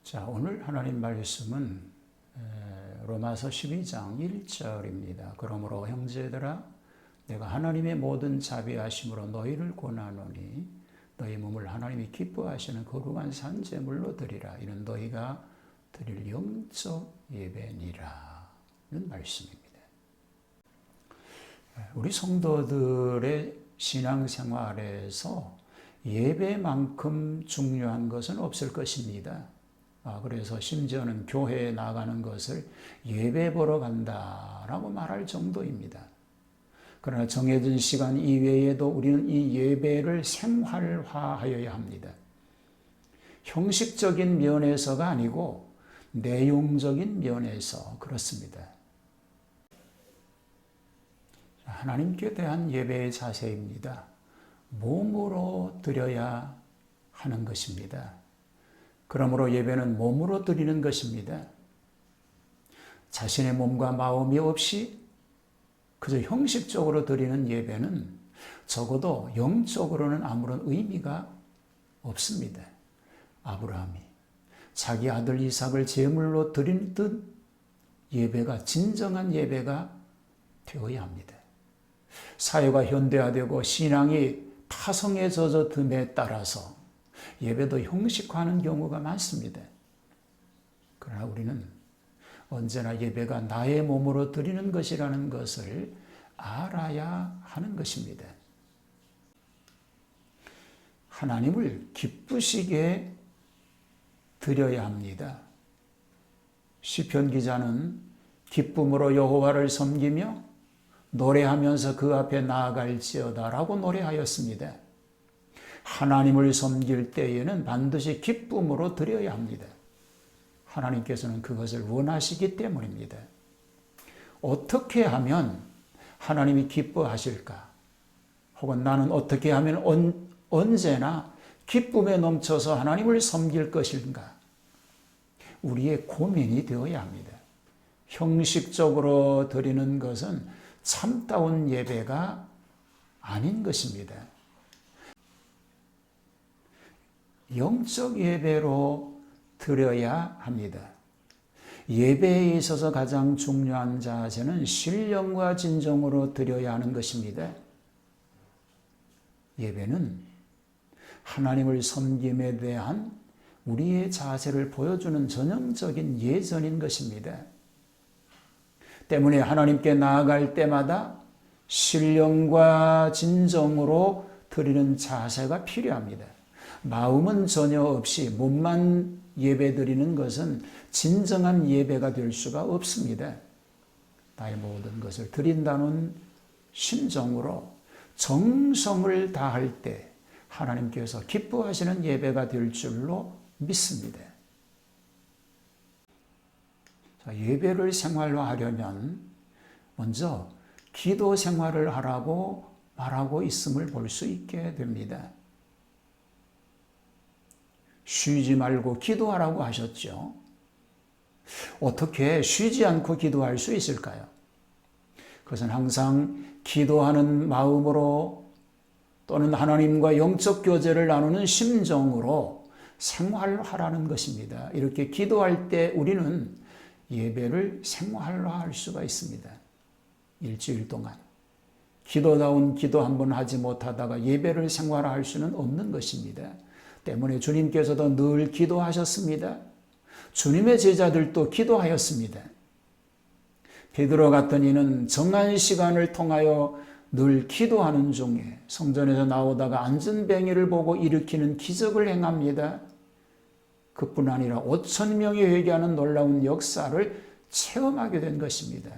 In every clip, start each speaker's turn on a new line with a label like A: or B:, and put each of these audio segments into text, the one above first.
A: 자, 오늘 하나님 말씀은 로마서 12장 1절입니다. 그러므로 형제들아 내가 하나님의 모든 자비하심으로 너희를 권하노니 너희 몸을 하나님이 기뻐하시는 거룩한 산제물로 드리라. 이는 너희가 드릴 영적 예배니라. 는 말씀입니다. 우리 성도들의 신앙생활에서 예배만큼 중요한 것은 없을 것입니다. 그래서 심지어는 교회에 나가는 것을 예배 보러 간다라고 말할 정도입니다. 그러나 정해진 시간 이외에도 우리는 이 예배를 생활화하여야 합니다. 형식적인 면에서가 아니고 내용적인 면에서 그렇습니다. 하나님께 대한 예배의 자세입니다. 몸으로 드려야 하는 것입니다. 그러므로 예배는 몸으로 드리는 것입니다. 자신의 몸과 마음이 없이 그저 형식적으로 드리는 예배는 적어도 영적으로는 아무런 의미가 없습니다. 아브라함이 자기 아들 이삭을 제물로 드린 듯 예배가 진정한 예배가 되어야 합니다. 사회가 현대화되고 신앙이 파성에 젖어듦에 따라서 예배도 형식화하는 경우가 많습니다. 그러나 우리는 언제나 예배가 나의 몸으로 드리는 것이라는 것을 알아야 하는 것입니다. 하나님을 기쁘시게 드려야 합니다. 시편 기자는 기쁨으로 여호와를 섬기며 노래하면서 그 앞에 나아갈지어다라고 노래하였습니다. 하나님을 섬길 때에는 반드시 기쁨으로 드려야 합니다. 하나님께서는 그것을 원하시기 때문입니다. 어떻게 하면 하나님이 기뻐하실까? 혹은 나는 어떻게 하면 언제나 기쁨에 넘쳐서 하나님을 섬길 것인가? 우리의 고민이 되어야 합니다. 형식적으로 드리는 것은 참다운 예배가 아닌 것입니다. 영적 예배로 드려야 합니다. 예배에 있어서 가장 중요한 자세는 신령과 진정으로 드려야 하는 것입니다. 예배는 하나님을 섬김에 대한 우리의 자세를 보여주는 전형적인 예전인 것입니다. 때문에 하나님께 나아갈 때마다 신령과 진정으로 드리는 자세가 필요합니다. 마음은 전혀 없이 몸만 예배드리는 것은 진정한 예배가 될 수가 없습니다. 나의 모든 것을 드린다는 심정으로 정성을 다할 때 하나님께서 기뻐하시는 예배가 될 줄로 믿습니다. 예배를 생활화하려면 먼저 기도 생활을 하라고 말하고 있음을 볼 수 있게 됩니다. 쉬지 말고 기도하라고 하셨죠. 어떻게 쉬지 않고 기도할 수 있을까요? 그것은 항상 기도하는 마음으로 또는 하나님과 영적 교제를 나누는 심정으로 생활하라는 것입니다. 이렇게 기도할 때 우리는 예배를 생활화할 수가 있습니다. 일주일 동안 기도다운 기도 한번 하지 못하다가 예배를 생활화할 수는 없는 것입니다. 때문에 주님께서도 늘 기도하셨습니다. 주님의 제자들도 기도하였습니다. 베드로 같은 이는 정한 시간을 통하여 늘 기도하는 중에 성전에서 나오다가 안전뱅이를 보고 일으키는 기적을 행합니다. 그뿐 아니라 5,000명이 회개하는 놀라운 역사를 체험하게 된 것입니다.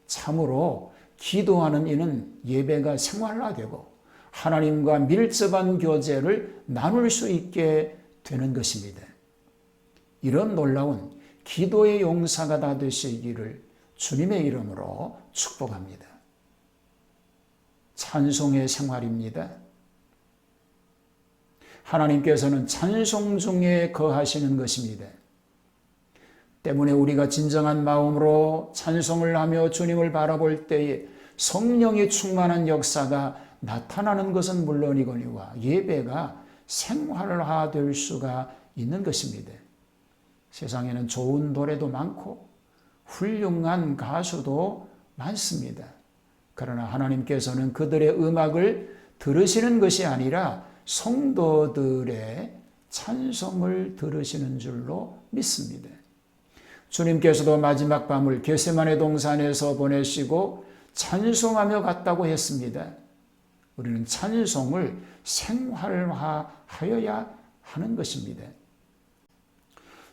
A: 참으로 기도하는 이는 예배가 생활화되고 하나님과 밀접한 교제를 나눌 수 있게 되는 것입니다. 이런 놀라운 기도의 용사가 다 되시기를 주님의 이름으로 축복합니다. 찬송의 생활입니다. 하나님께서는 찬송 중에 거하시는 것입니다. 때문에 우리가 진정한 마음으로 찬송을 하며 주님을 바라볼 때에 성령이 충만한 역사가 나타나는 것은 물론이거니와 예배가 생활화될 수가 있는 것입니다. 세상에는 좋은 노래도 많고 훌륭한 가수도 많습니다. 그러나 하나님께서는 그들의 음악을 들으시는 것이 아니라 성도들의 찬송을 들으시는 줄로 믿습니다. 주님께서도 마지막 밤을 겟세마네 동산에서 보내시고 찬송하며 갔다고 했습니다. 우리는 찬송을 생활화하여야 하는 것입니다.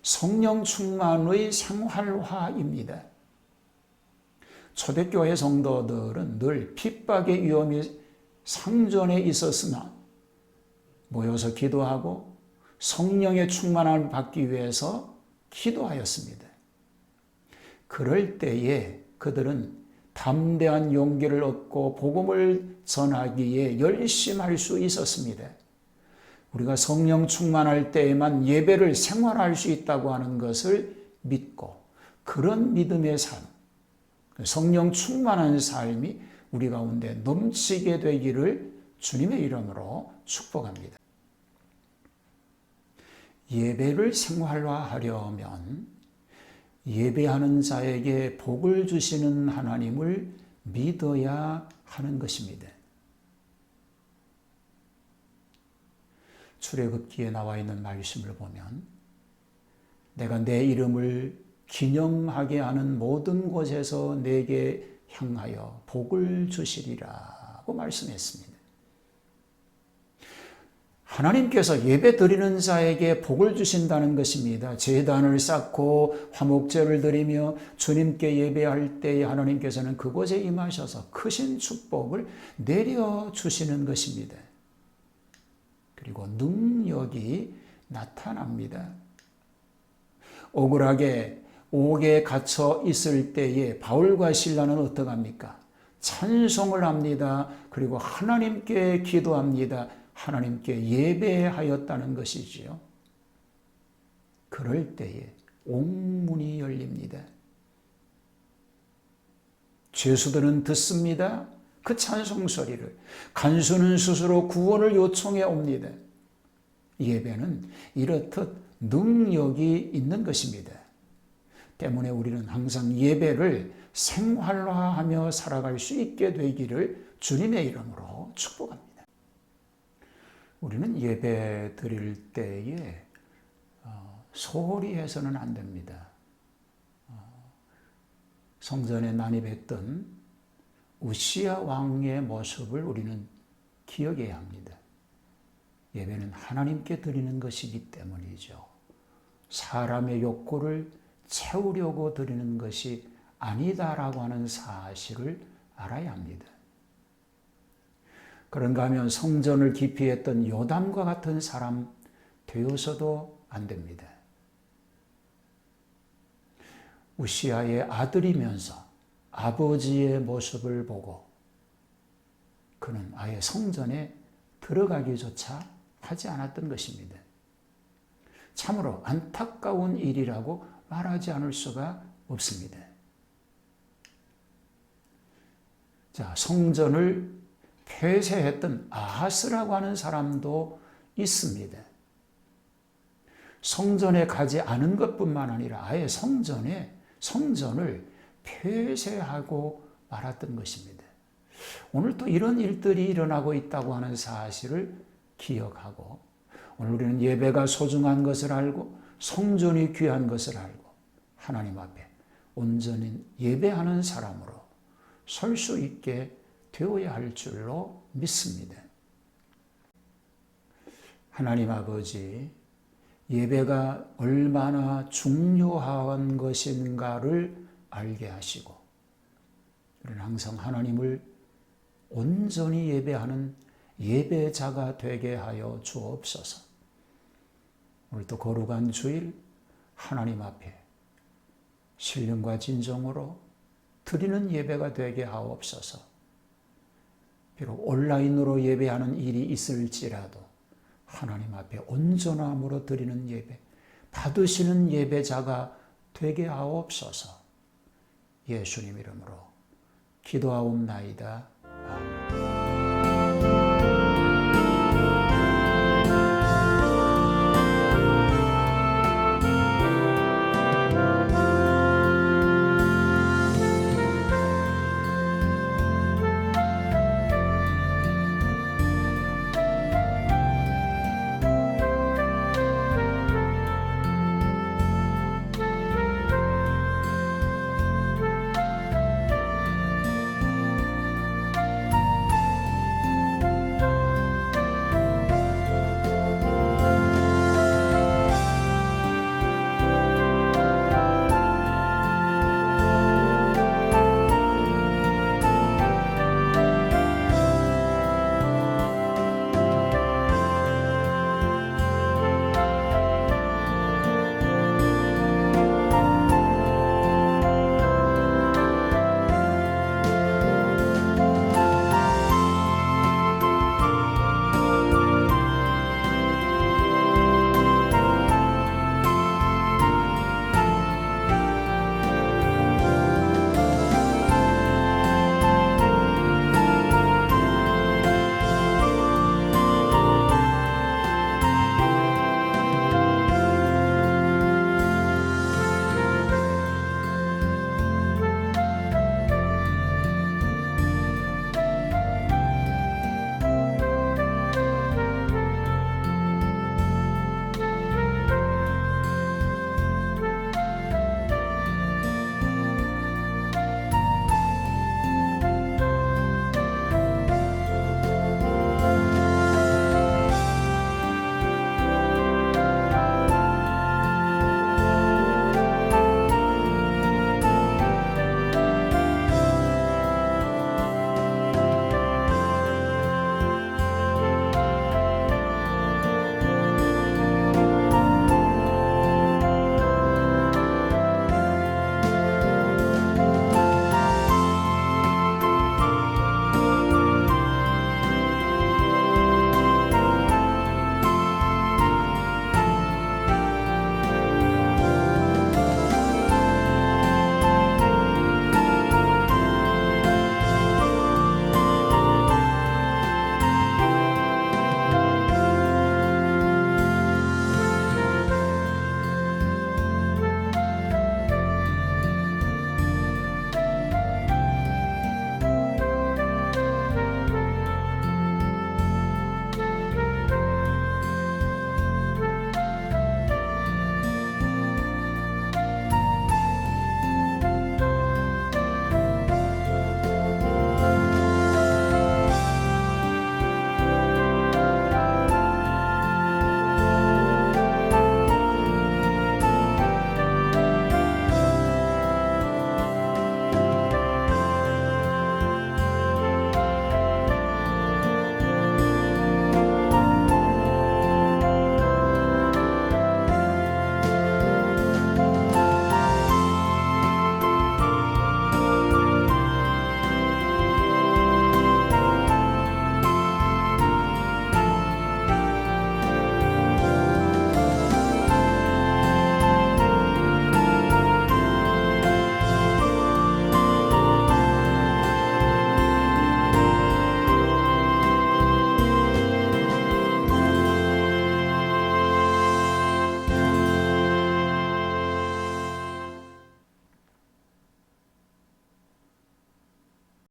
A: 성령 충만의 생활화입니다. 초대교회 성도들은 늘 핍박의 위험이 상존해 있었으나 모여서 기도하고 성령의 충만함을 받기 위해서 기도하였습니다. 그럴 때에 그들은 담대한 용기를 얻고 복음을 전하기에 열심할 수 있었습니다. 우리가 성령 충만할 때에만 예배를 생활할 수 있다고 하는 것을 믿고 그런 믿음의 삶, 성령 충만한 삶이 우리 가운데 넘치게 되기를 주님의 이름으로 축복합니다. 예배를 생활화하려면 예배하는 자에게 복을 주시는 하나님을 믿어야 하는 것입니다. 출애굽기에 나와 있는 말씀을 보면 내가 내 이름을 기념하게 하는 모든 곳에서 내게 향하여 복을 주시리라고 말씀했습니다. 하나님께서 예배 드리는 자에게 복을 주신다는 것입니다. 제단을 쌓고 화목제를 드리며 주님께 예배할 때에 하나님께서는 그곳에 임하셔서 크신 축복을 내려주시는 것입니다. 그리고 능력이 나타납니다. 억울하게 옥에 갇혀 있을 때에 바울과 실라는 어떡합니까? 찬송을 합니다. 그리고 하나님께 기도합니다. 하나님께 예배하였다는 것이지요. 그럴 때에 옥문이 열립니다. 죄수들은 듣습니다. 그 찬송 소리를. 간수는 스스로 구원을 요청해 옵니다. 예배는 이렇듯 능력이 있는 것입니다. 때문에 우리는 항상 예배를 생활화하며 살아갈 수 있게 되기를 주님의 이름으로 축복합니다. 우리는 예배 드릴 때에 소홀히 해서는 안 됩니다. 성전에 난입했던 우시야 왕의 모습을 우리는 기억해야 합니다. 예배는 하나님께 드리는 것이기 때문이죠. 사람의 욕구를 채우려고 드리는 것이 아니다라고 하는 사실을 알아야 합니다. 그런가 하면 성전을 기피했던 요담과 같은 사람 되어서도 안 됩니다. 우시야의 아들이면서 아버지의 모습을 보고 그는 아예 성전에 들어가기조차 하지 않았던 것입니다. 참으로 안타까운 일이라고 말하지 않을 수가 없습니다. 자, 성전을 폐쇄했던 아하스라고 하는 사람도 있습니다. 성전에 가지 않은 것뿐만 아니라 아예 성전을 폐쇄하고 말았던 것입니다. 오늘 또 이런 일들이 일어나고 있다고 하는 사실을 기억하고 오늘 우리는 예배가 소중한 것을 알고 성전이 귀한 것을 알고 하나님 앞에 온전히 예배하는 사람으로 설 수 있게 되어야 할 줄로 믿습니다. 하나님 아버지, 예배가 얼마나 중요한 것인가를 알게 하시고 우리는 항상 하나님을 온전히 예배하는 예배자가 되게 하여 주옵소서. 오늘도 거룩한 주일 하나님 앞에 신령과 진정으로 드리는 예배가 되게 하옵소서. 비록 온라인으로 예배하는 일이 있을지라도 하나님 앞에 온전함으로 드리는 예배, 받으시는 예배자가 되게 하옵소서. 예수님 이름으로 기도하옵나이다. 아멘.